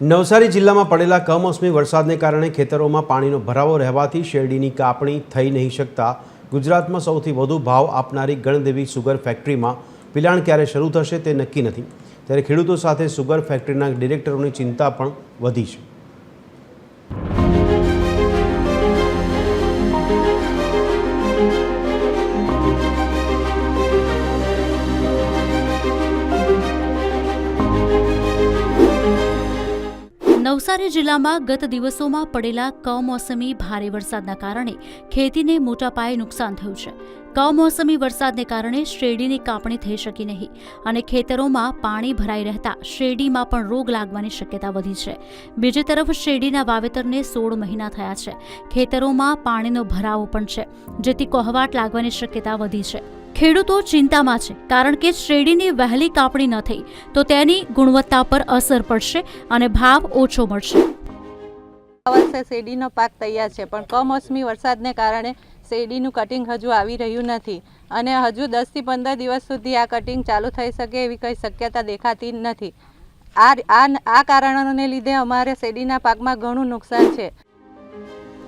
નવસારી જિલ્લામાં પડેલા કમોસમી વરસાદને કારણે ખેતરોમાં પાણીનો ભરાવો રહેવાથી શેરડીની કાપણી થઈ નહીં શકતા ગુજરાતમાં સૌથી વધુ ભાવ આપનારી ગણદેવી સુગર ફેક્ટરીમાં પિલાણ ક્યારે શરૂ થશે તે નક્કી નથી। ત્યારે ખેડૂતો સાથે સુગર ફેક્ટરીના ડિરેક્ટરોની ચિંતા પણ વધી છે। નવસારી જિલ્લામાં ગત દિવસોમાં પડેલા કમોસમી ભારે વરસાદના કારણે ખેતીને મોટા પાયે નુકસાન થયું છે। કમોસમી વરસાદને કારણે શેરડીની કાપણી થઈ શકી નહીં અને ખેતરોમાં પાણી ભરાઈ રહેતા શેરડીમાં પણ રોગ લાગવાની શક્યતા વધી છે। બીજી તરફ શેરડીના વાવેતરને 16 મહિના થયા છે। ખેતરોમાં પાણીનો ભરાવો પણ છે, જેથી કોહવાટ લાગવાની શક્યતા વધી છે। ખેડૂતો ચિંતામાં છે, કારણ કે શેરડીની વહેલી કાપણી ન થઈ તો તેની ગુણવત્તા પર અસર પડશે અને ભાવ ઓછો મળશે। આ વર્ષે શેરડીનો પાક તૈયાર છે, પણ કમોસમી વરસાદને કારણે શેરડીનું કટિંગ હજુ આવી રહ્યું નથી અને હજુ 10 થી 15 દિવસ સુધી આ કટિંગ ચાલુ થઈ શકે એવી કંઈ શક્યતા દેખાતી નથી। આ કારણોને લીધે અમારે શેરડીના પાકમાં ઘણું નુકસાન છે।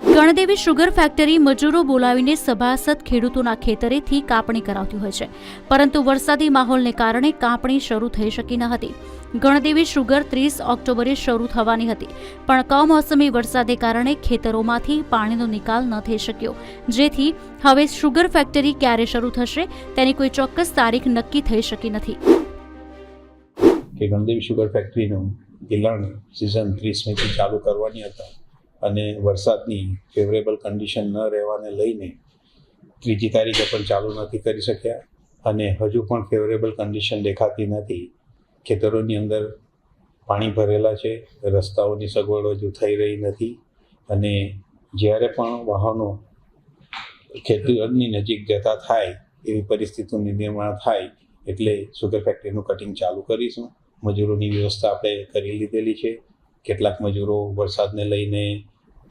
ગણદેવી સુગર ફેક્ટરી મજૂરો બોલાવીને સભાસદ ખેડૂતોના ખેતરેથી કાપણી કરાવતી હોય છે, પરંતુ વરસાદી માહોલને કારણે કાપણી શરૂ થઈ શકી ન હતી। ગણદેવી સુગર 30 ઓક્ટોબરે શરૂ થવાની હતી, પણ કમોસમી વરસાદને કારણે ખેતરોમાંથી પાણીનો નિકાલ ન થઈ શક્યો, જેથી હવે સુગર ફેક્ટરી ક્યારે શરૂ થશે તેની કોઈ ચોક્કસ તારીખ નક્કી થઈ શકી નથી। ગણદેવી સુગર ફેક્ટરીનું પિલાણ સિઝન 30 મેથી ચાલુ કરવાની હતા અને વરસાદની ફેવરેબલ કન્ડિશન ન રહેવાને લઈને 3જી તારીખે પણ ચાલુ નથી કરી શક્યા અને હજુ પણ ફેવરેબલ કન્ડિશન દેખાતી નથી। ખેતરોની અંદર પાણી ભરેલા છે, રસ્તાઓની સગવડ હજુ થઈ રહી નથી અને જ્યારે પણ વાહનો ખેતરની નજીક જતા થાય એવી પરિસ્થિતિનું નિર્માણ થાય એટલે સુગર ફેક્ટરીનું કટિંગ ચાલુ કરીશું। મજૂરોની વ્યવસ્થા આપણે કરી લીધેલી છે। કેટલાક મજૂરો વરસાદને લઈને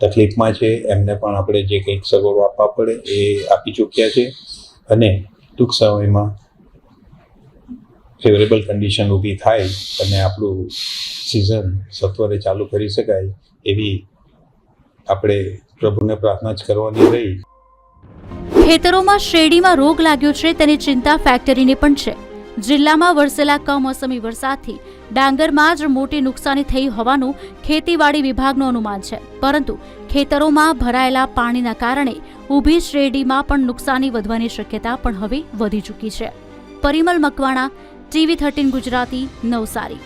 તકલીફમાં છે, એમને પણ આપણે જે કંઈક સગવડો આપવા પડે એ આપી ચૂક્યા છે અને ટૂંક સમયમાં ફેવરેબલ કન્ડિશન ઊભી થાય અને આપણું સિઝન સત્વરે ચાલુ કરી શકાય એવી આપણે પ્રભુને પ્રાર્થના જ કરવાની રહી। ખેતરોમાં શેરડીમાં રોગ લાગ્યો છે તેની ચિંતા ફેક્ટરીને પણ છે। જિલ્લામાં વરસેલા કમોસમી વરસાદથી ડાંગરમાં જ મોટી નુકસાની થઈ હોવાનું ખેતીવાડી વિભાગનું અનુમાન છે, પરંતુ ખેતરોમાં ભરાયેલા પાણીના કારણે ઊભી શેરડીમાં પણ નુકસાની વધવાની શક્યતા પણ હવે વધી ચૂકી છે। પરિમલ મકવાણા, TV 13 ગુજરાતી, નવસારી।